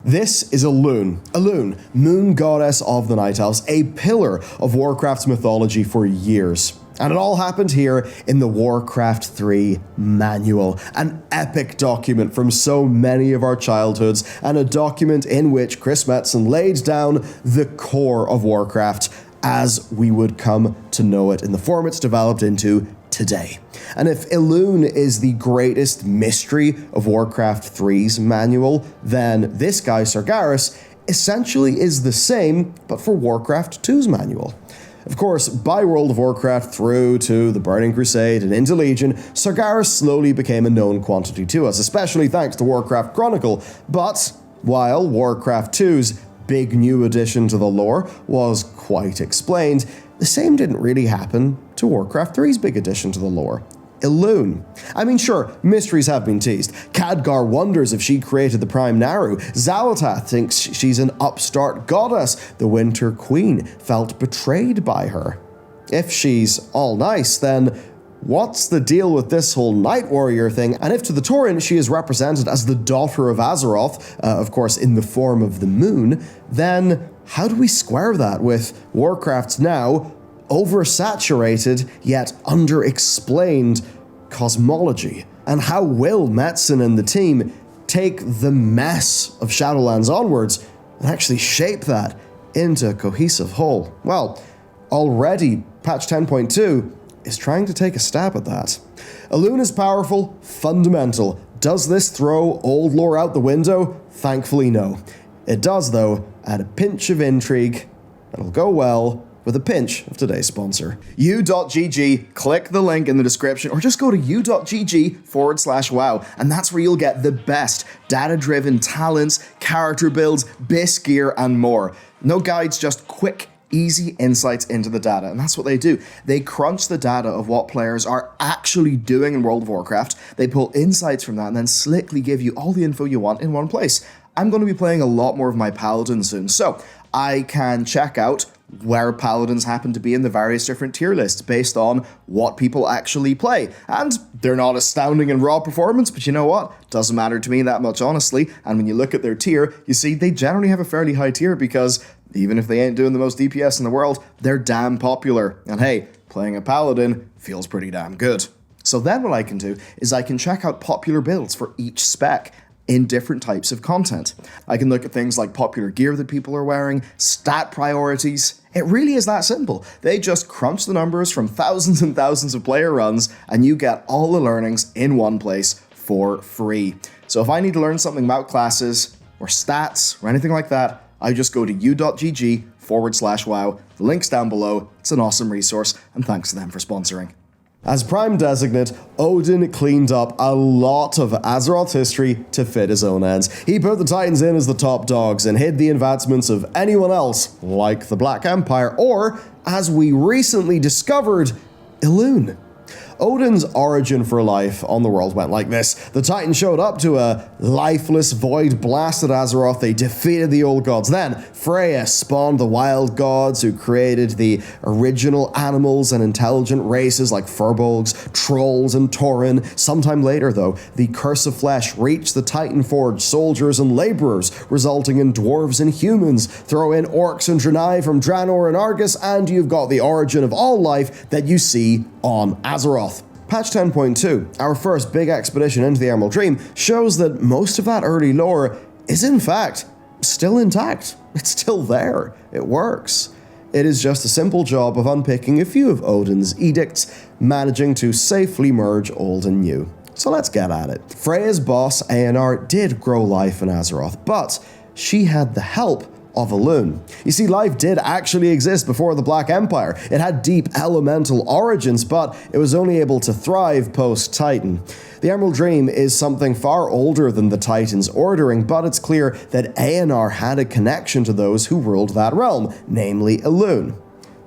This is Elune. Elune, moon goddess of the Night Elves, a pillar of Warcraft's mythology for years. And it all happened here in the Warcraft 3 manual, an epic document from so many of our childhoods, and a document in which Chris Metzen laid down the core of Warcraft as we would come to know it in the form it's developed into today. And if Elune is the greatest mystery of Warcraft 3's manual, then this guy, Sargeras, essentially is the same, but for Warcraft 2's manual. Of course, by World of Warcraft through to the Burning Crusade and into Legion, Sargeras slowly became a known quantity to us, especially thanks to Warcraft Chronicle. But while Warcraft 2's big new addition to the lore was quite explained, the same didn't really happen to Warcraft 3's big addition to the lore, Elune. I mean, sure, mysteries have been teased. Khadgar wonders if she created the Prime Naru. Xal'atath thinks she's an upstart goddess. The Winter Queen felt betrayed by her. If she's all nice, then what's the deal with this whole Night Warrior thing? And if to the Tauren she is represented as the daughter of Azeroth, of course in the form of the moon, then how do we square that with Warcraft's now oversaturated yet underexplained cosmology? And how will Metzen and the team take the mess of Shadowlands onwards and actually shape that into a cohesive whole? Well, already patch 10.2 is trying to take a stab at that. Elune is powerful, fundamental. Does this throw old lore out the window? Thankfully no. It does though, add a pinch of intrigue that'll go well with a pinch of today's sponsor. U.GG, click the link in the description or just go to u.gg/wow, and that's where you'll get the best data-driven talents, character builds, bis gear, and more. No guides, just quick, easy insights into the data, and that's what they do. They crunch the data of what players are actually doing in World of Warcraft, they pull insights from that, and then slickly give you all the info you want in one place. I'm going to be playing a lot more of my Paladins soon, so I can check out where Paladins happen to be in the various different tier lists based on what people actually play. And they're not astounding in raw performance, but you know what? Doesn't matter to me that much, honestly. And when you look at their tier, you see they generally have a fairly high tier because even if they ain't doing the most DPS in the world, they're damn popular. And hey, playing a Paladin feels pretty damn good. So then what I can do is I can check out popular builds for each spec in different types of content. I can look at things like popular gear that people are wearing, stat priorities. It really is that simple. They just crunch the numbers from thousands and thousands of player runs, and you get all the learnings in one place for free. So if I need to learn something about classes, or stats, or anything like that, I just go to u.gg/wow. The link's down below. It's an awesome resource, and thanks to them for sponsoring. As Prime Designate, Odin cleaned up a lot of Azeroth's history to fit his own ends. He put the Titans in as the top dogs and hid the advancements of anyone else, like the Black Empire, or, as we recently discovered, Elune. Odin's origin for life on the world went like this. The Titans showed up to a lifeless void blasted Azeroth. They defeated the old gods. Then Freya spawned the wild gods who created the original animals and intelligent races like furbolgs, trolls, and tauren. Sometime later, though, the curse of flesh reached the Titan-forged soldiers and laborers, resulting in dwarves and humans. Throw in orcs and Draenei from Draenor and Argus, and you've got the origin of all life that you see on Azeroth. Patch 10.2, our first big expedition into the Emerald Dream, shows that most of that early lore is in fact still intact. It's still there. It works. It is just a simple job of unpicking a few of Odin's edicts, managing to safely merge old and new. So let's get at it. Freya's boss, Aenar, did grow life in Azeroth, but she had the help of Elune. You see, life did actually exist before the Black Empire. It had deep elemental origins, but it was only able to thrive post-Titan. The Emerald Dream is something far older than the Titans' ordering, but it's clear that Aenar had a connection to those who ruled that realm, namely Elune.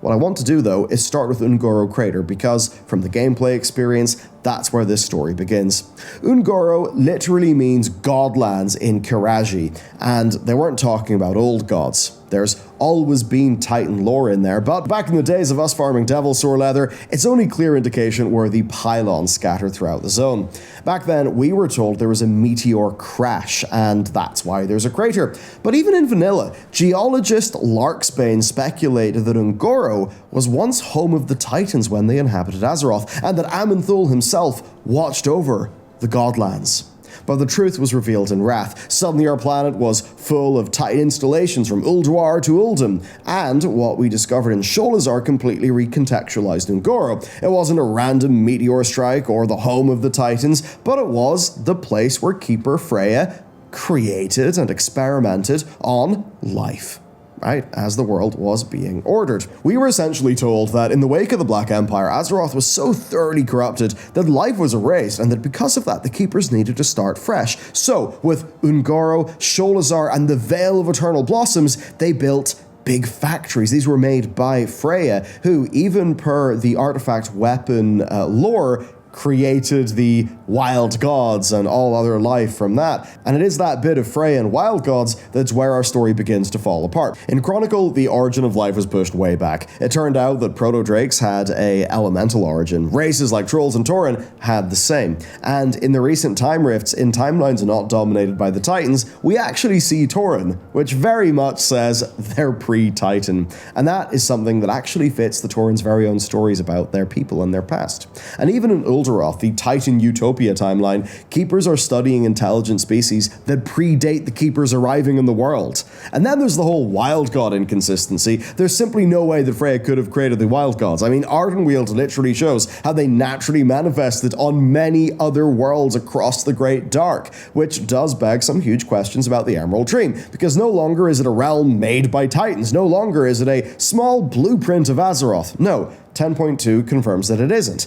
What I want to do, though, is start with Ungoro Crater, because from the gameplay experience, that's where this story begins. Ungoro literally means godlands in Kiraji, and they weren't talking about old gods. There's always been Titan lore in there, but back in the days of us farming devil sore leather, its only clear indication were the pylons scattered throughout the zone. Back then, we were told there was a meteor crash, and that's why there's a crater. But even in vanilla, geologist Larksbane speculated that Ungoro was once home of the Titans when they inhabited Azeroth, and that Amenthul himself watched over the Godlands. But the truth was revealed in Wrath. Suddenly our planet was full of Titan installations from Ulduar to Uldum, and what we discovered in Sholazar completely recontextualized Ungoro. It wasn't a random meteor strike or the home of the Titans, but it was the place where Keeper Freya created and experimented on life. Right, as the world was being ordered. We were essentially told that in the wake of the Black Empire, Azeroth was so thoroughly corrupted that life was erased, and that because of that, the Keepers needed to start fresh. So, with Ungoro, Sholazar, and the Veil of Eternal Blossoms, they built big factories. These were made by Freya, who, even per the artifact weapon lore, created the wild gods and all other life from that. And it is that bit of Freya and wild gods that's where our story begins to fall apart. In Chronicle, the origin of life was pushed way back. It turned out that proto-drakes had a elemental origin. Races like trolls and tauren had the same. And in the recent time rifts, in timelines not dominated by the Titans, we actually see tauren, which very much says they're pre-Titan. And that is something that actually fits the tauren's very own stories about their people and their past. And even in Uldaroth, the Titan Utopia timeline, Keepers are studying intelligent species that predate the Keepers arriving in the world. And then there's the whole Wild God inconsistency. There's simply no way that Freya could have created the Wild Gods. I mean, Ardenweald literally shows how they naturally manifested on many other worlds across the Great Dark, which does beg some huge questions about the Emerald Dream, because no longer is it a realm made by Titans, no longer is it a small blueprint of Azeroth. No, 10.2 confirms that it isn't.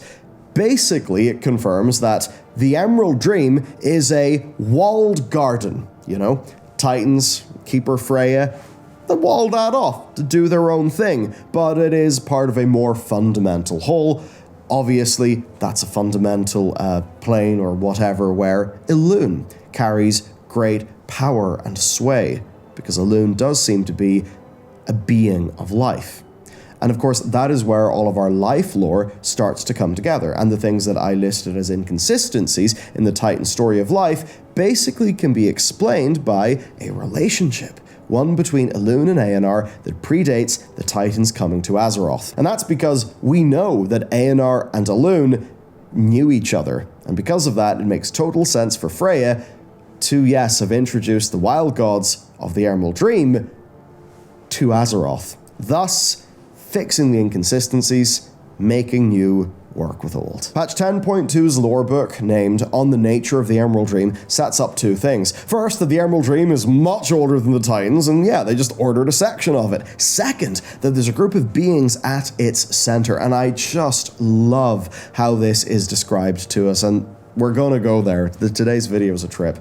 Basically, it confirms that the Emerald Dream is a walled garden, Titans, Keeper Freya, they walled that off to do their own thing, but it is part of a more fundamental whole. Obviously, that's a fundamental plane or whatever where Elune carries great power and sway, because Elune does seem to be a being of life. And of course, that is where all of our life lore starts to come together, and the things that I listed as inconsistencies in the Titan story of life basically can be explained by a relationship, one between Elune and Aenar that predates the Titans coming to Azeroth. And that's because we know that Aenar and Elune knew each other, and because of that, it makes total sense for Freya to, yes, have introduced the wild gods of the Emerald Dream to Azeroth, thus fixing the inconsistencies, making new work with old. Patch 10.2's lore book, named On the Nature of the Emerald Dream, sets up two things. First, that the Emerald Dream is much older than the Titans, and yeah, they just ordered a section of it. Second, that there's a group of beings at its center, and I just love how this is described to us, and we're gonna go there. Today's video is a trip.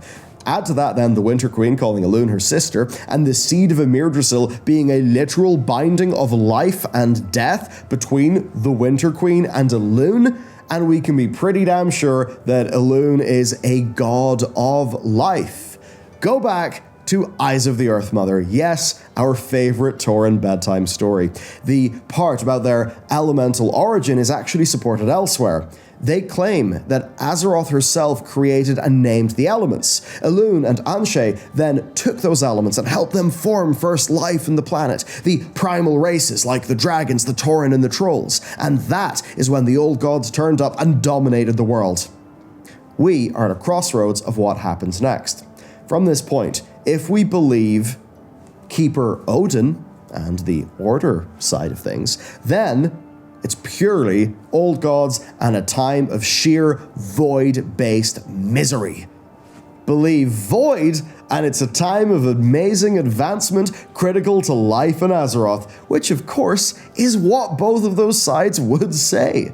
Add to that then the Winter Queen calling Elune her sister, and the seed of Emirdrasil being a literal binding of life and death between the Winter Queen and Elune, and we can be pretty damn sure that Elune is a god of life. Go back to Eyes of the Earth Mother. Yes, our favorite tauren bedtime story. The part about their elemental origin is actually supported elsewhere. They claim that Azeroth herself created and named the elements. Elune and Anshe then took those elements and helped them form first life in the planet, the primal races like the dragons, the tauren, and the trolls. And that is when the old gods turned up and dominated the world. We are at a crossroads of what happens next. From this point, if we believe Keeper Odin and the Order side of things, then it's purely old gods and a time of sheer void-based misery. Believe void, and it's a time of amazing advancement critical to life in Azeroth, which of course is what both of those sides would say.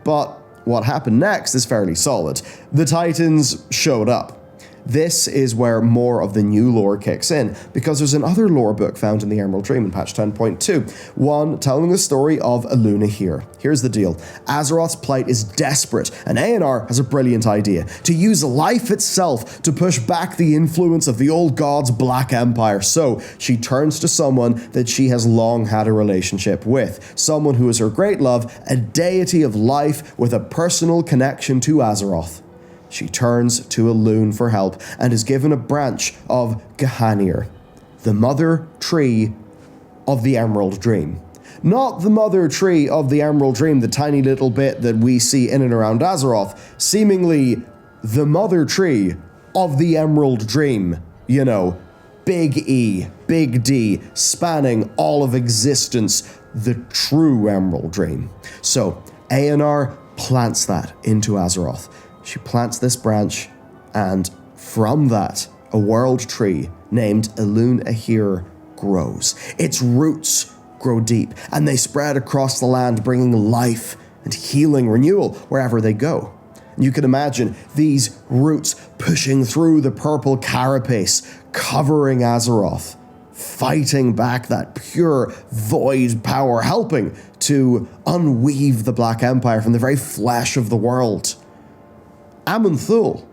But what happened next is fairly solid. The Titans showed up. this is where more of the new lore kicks in, because there's another lore book found in the Emerald Dream in patch 10.2, one telling the story of Elune here. Here's the deal. Azeroth's plight is desperate, and A&R has a brilliant idea: to use life itself to push back the influence of the old god's Black Empire. So she turns to someone that she has long had a relationship with, someone who is her great love, a deity of life with a personal connection to Azeroth. She turns to Elune for help and is given a branch of Gehanir, the mother tree of the Emerald Dream. Not the mother tree of the Emerald Dream, the tiny little bit that we see in and around Azeroth, seemingly the mother tree of the Emerald Dream. You know, big E, big D, spanning all of existence, the true Emerald Dream. So A&R plants that into Azeroth. She plants this branch, and from that, a world tree named Elune Ahir grows. Its roots grow deep, and they spread across the land, bringing life and healing renewal wherever they go. You can imagine these roots pushing through the purple carapace, covering Azeroth, fighting back that pure void power, helping to unweave the Black Empire from the very flesh of the world. Aman'Thul,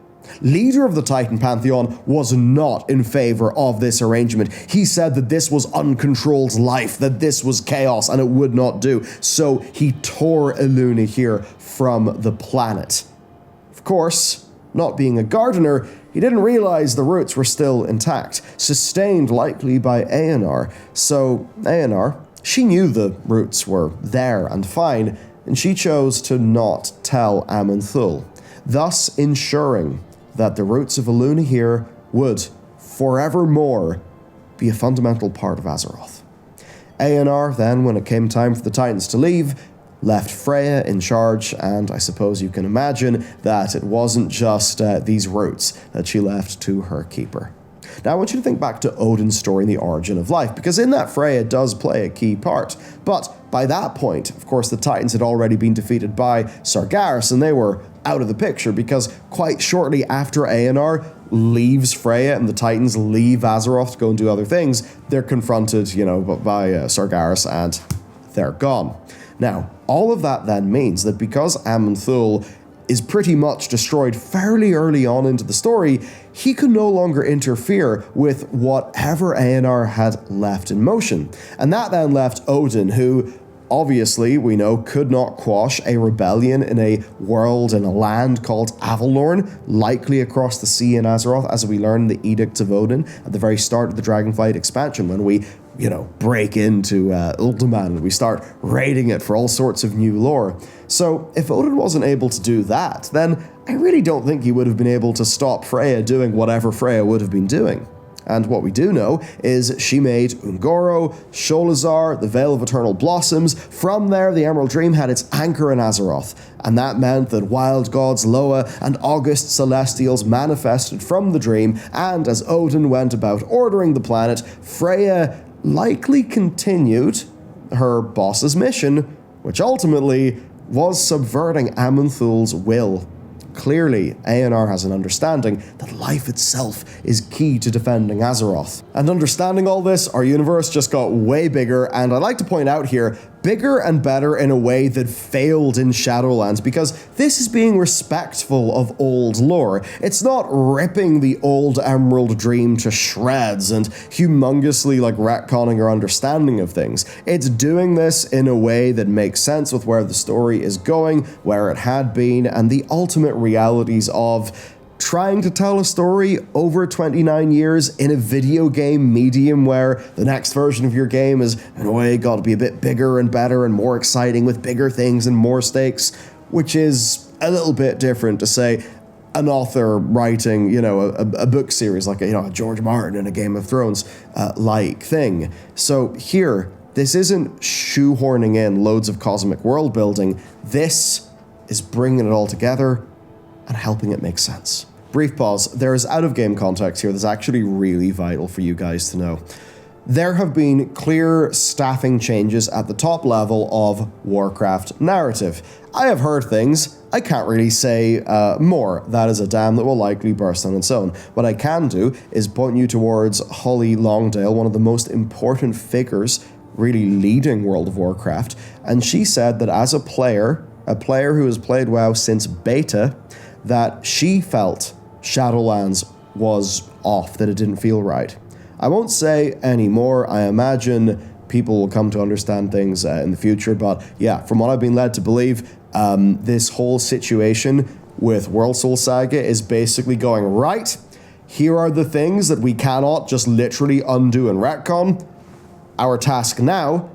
leader of the Titan Pantheon, was not in favor of this arrangement. He said that this was uncontrolled life, that this was chaos, and it would not do. So he tore Elune here from the planet. Of course, not being a gardener, he didn't realize the roots were still intact, sustained likely by A&R. So A&R, she knew the roots were there and fine, and she chose to not tell Aman'Thul, thus ensuring that the roots of Elune here would, forevermore, be a fundamental part of Azeroth. A&R then, when it came time for the Titans to leave, left Freya in charge, and I suppose you can imagine that it wasn't just these roots that she left to her keeper. Now I want you to think back to Odin's story in the Origin of Life, because in that Freya does play a key part. But by that point, of course, the Titans had already been defeated by Sargeras, and they were out of the picture, because quite shortly after A&R leaves Freya and the Titans leave Azeroth to go and do other things, they're confronted, by Sargeras, and they're gone. Now, all of that then means that because Aman'Thul is pretty much destroyed fairly early on into the story, he could no longer interfere with whatever A&R had left in motion. And that then left Odin, who obviously we know could not quash a rebellion in a world, in a land called Avalorn, likely across the sea in Azeroth, as we learn in the Edicts of Odin at the very start of the Dragonflight expansion, when we break into Ultiman and we start raiding it for all sorts of new lore. So if Odin wasn't able to do that, then I really don't think he would have been able to stop Freya doing whatever Freya would have been doing. And what we do know is she made Ungoro, Sholazar, the Veil of Eternal Blossoms. From there, the Emerald Dream had its anchor in Azeroth, and that meant that wild gods Loa and august celestials manifested from the dream, and as Odin went about ordering the planet, Freya likely continued her boss's mission, which ultimately was subverting Aman'Thul's will. Clearly, A&R has an understanding that life itself is key to defending Azeroth. And understanding all this, our universe just got way bigger, and I'd like to point out here, bigger and better in a way that failed in Shadowlands, because this is being respectful of old lore. It's not ripping the old Emerald Dream to shreds and humongously retconning our understanding of things. It's doing this in a way that makes sense with where the story is going, where it had been, and the ultimate realities of trying to tell a story over 29 years in a video game medium where the next version of your game is, in a way, got to be a bit bigger and better and more exciting with bigger things and more stakes, which is a little bit different to, say, an author writing, a book series like a George Martin in a Game of Thrones like thing. So here, this isn't shoehorning in loads of cosmic world building. This is bringing it all together and helping it make sense. Brief pause. There is out-of-game context here that's actually really vital for you guys to know. There have been clear staffing changes at the top level of Warcraft narrative. I have heard things, I can't really say more. That is a dam that will likely burst on its own. What I can do is point you towards Holly Longdale, one of the most important figures really leading World of Warcraft, and she said that as a player who has played WoW since beta, that she felt Shadowlands was off, that it didn't feel right. I won't say any more. I imagine people will come to understand things in the future, but yeah, from what I've been led to believe, this whole situation with World Soul Saga is basically going, right, here are the things that we cannot just literally undo and retcon. Our task now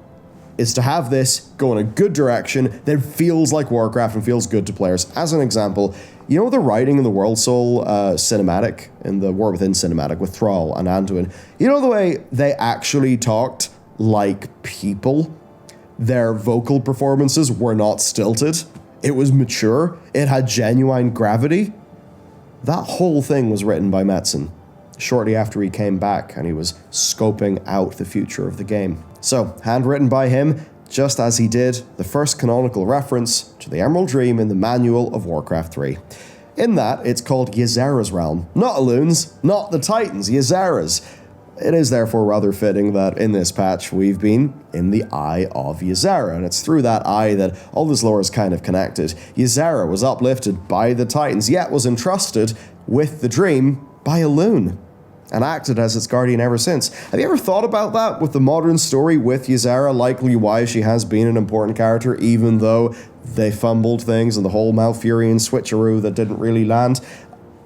is to have this go in a good direction that feels like Warcraft and feels good to players. As an example, you know the writing in the World Soul cinematic, in the War Within cinematic with Thrall and Anduin, you know the way they actually talked like people? Their vocal performances were not stilted. It was mature. It had genuine gravity. That whole thing was written by Metzen shortly after he came back and he was scoping out the future of the game. So, handwritten by him, just as he did the first canonical reference to the Emerald Dream in the manual of Warcraft 3. In that, it's called Ysera's realm. Not Elune's, not the Titans, Ysera's. It is therefore rather fitting that in this patch we've been in the Eye of Ysera, and it's through that eye that all this lore is kind of connected. Ysera was uplifted by the Titans, yet was entrusted with the dream by Elune, and acted as its guardian ever since. Have you ever thought about that with the modern story with Ysera, likely why she has been an important character, even though they fumbled things and the whole Malfurion switcheroo that didn't really land?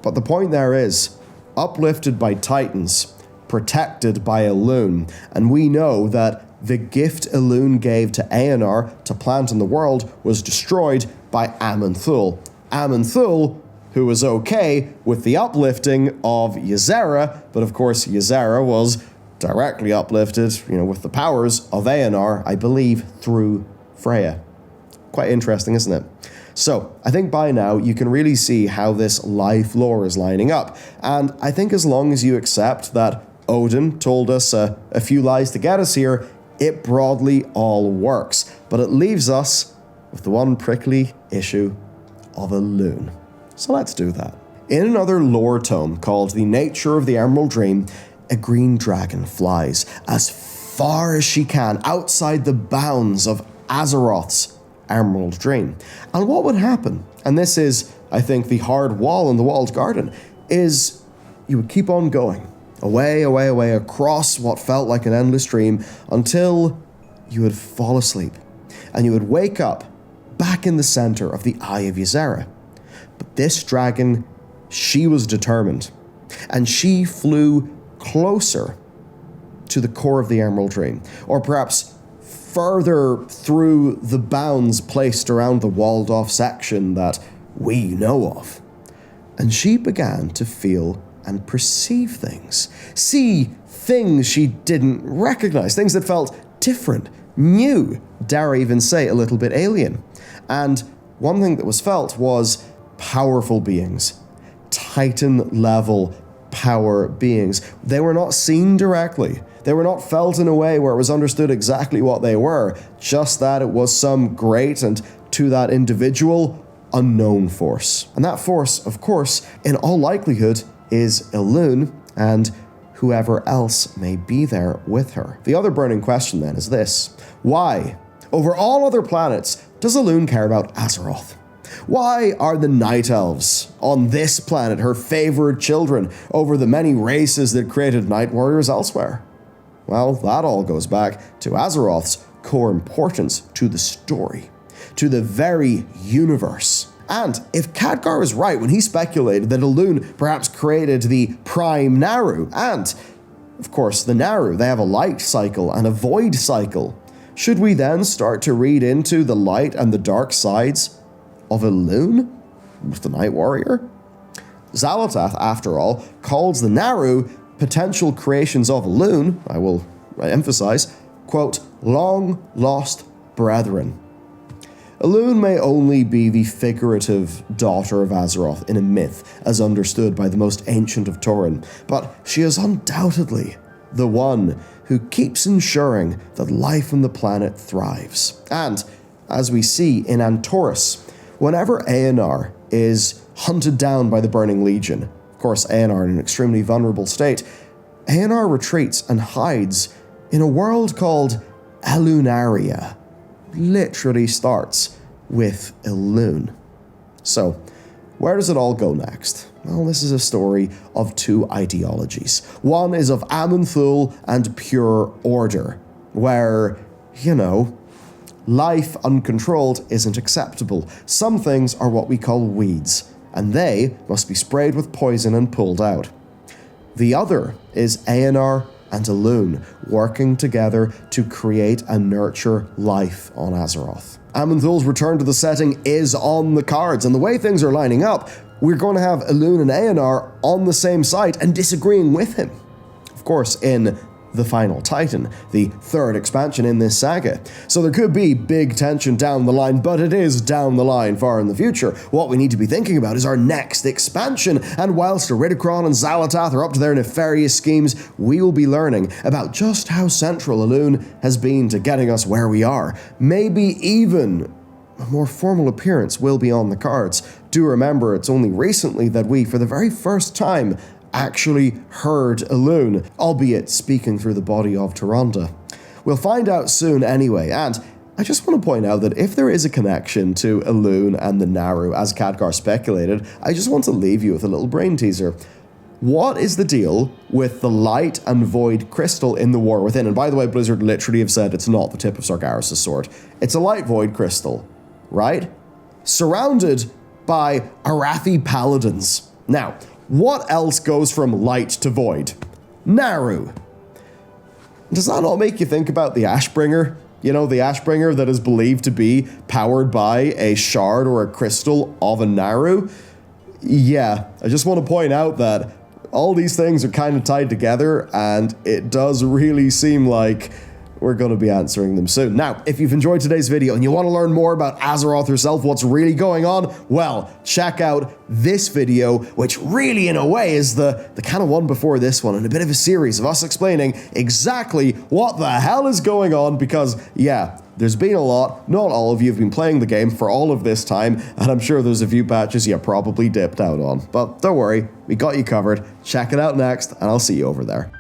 But the point there is, uplifted by Titans, protected by Elune, and we know that the gift Elune gave to Aeonar to plant in the world was destroyed by Aman'Thul. Aman'Thul, who was okay with the uplifting of Ysera, but of course Ysera was directly uplifted, with the powers of Aeonar, I believe, through Freya. Quite interesting, isn't it? So, I think by now you can really see how this life lore is lining up, and I think as long as you accept that Odin told us a few lies to get us here, it broadly all works. But it leaves us with the one prickly issue of Elune. So let's do that. In another lore tome called The Nature of the Emerald Dream, a green dragon flies as far as she can outside the bounds of Azeroth's Emerald Dream. And what would happen, and this is, I think, the hard wall in the walled garden, is you would keep on going. Away, away, away, across what felt like an endless dream, until you would fall asleep, and you would wake up back in the center of the Eye of Ysera. But this dragon, she was determined, and she flew closer to the core of the Emerald Dream, or perhaps further through the bounds placed around the walled-off section that we know of. And she began to feel and perceive things, see things she didn't recognize, things that felt different, new, dare I even say a little bit alien. And one thing that was felt was powerful beings, Titan-level power beings. They were not seen directly. They were not felt in a way where it was understood exactly what they were, just that it was some great and, to that individual, unknown force. And that force, of course, in all likelihood, is Elune, and whoever else may be there with her. The other burning question then is this: why, over all other planets, does Elune care about Azeroth? Why are the Night Elves on this planet her favored children over the many races that created Night Warriors elsewhere? Well, that all goes back to Azeroth's core importance to the story, to the very universe. And if Khadgar was right when he speculated that Elune perhaps created the Prime Naru, and, of course, the Naru, they have a light cycle and a void cycle, should we then start to read into the light and the dark sides of Elune with the Night Warrior? Xal'atath, after all, calls the Naru potential creations of Elune, I will emphasize, quote, long-lost brethren. Elune may only be the figurative daughter of Azeroth in a myth, as understood by the most ancient of Tauren, but she is undoubtedly the one who keeps ensuring that life on the planet thrives. And, as we see in Antorus, Whenever Aenar is hunted down by the Burning Legion, of course Aenar in an extremely vulnerable state, Aenar retreats and hides in a world called Elunaria. Literally starts with Elune. So, where does it all go next? Well, this is a story of two ideologies. One is of Aman'Thul and pure order, where, life uncontrolled isn't acceptable. Some things are what we call weeds, and they must be sprayed with poison and pulled out. The other is Aenar and Elune working together to create and nurture life on Azeroth. Aman'Thul's return to the setting is on the cards, and the way things are lining up, we're going to have Elune and Aenar on the same site and disagreeing with him. Of course, in the Final Titan, the third expansion in this saga. So there could be big tension down the line, but it is down the line far in the future. What we need to be thinking about is our next expansion, and whilst Iridikron and Xal'atath are up to their nefarious schemes, we will be learning about just how central Elune has been to getting us where we are. Maybe even a more formal appearance will be on the cards. Do remember, it's only recently that we, for the very first time, actually heard Elune, albeit speaking through the body of Tyrande. We'll find out soon anyway, and I just want to point out that if there is a connection to Elune and the Naru, as Khadgar speculated, I just want to leave you with a little brain teaser. What is the deal with the light and void crystal in the War Within? And by the way, Blizzard literally have said it's not the tip of Sargeras' sword. It's a light void crystal, right? Surrounded by Arathi paladins. Now, what else goes from light to void? Naru. Does that not make you think about the Ashbringer? The Ashbringer that is believed to be powered by a shard or a crystal of a Naru? Yeah, I just want to point out that all these things are kind of tied together, and it does really seem like we're going to be answering them soon. Now, if you've enjoyed today's video and you want to learn more about Azeroth herself, what's really going on, well, check out this video, which really, in a way, is the kind of one before this one, and a bit of a series of us explaining exactly what the hell is going on, because, yeah, there's been a lot. Not all of you have been playing the game for all of this time, and I'm sure there's a few patches you probably dipped out on. But don't worry, we got you covered. Check it out next, and I'll see you over there.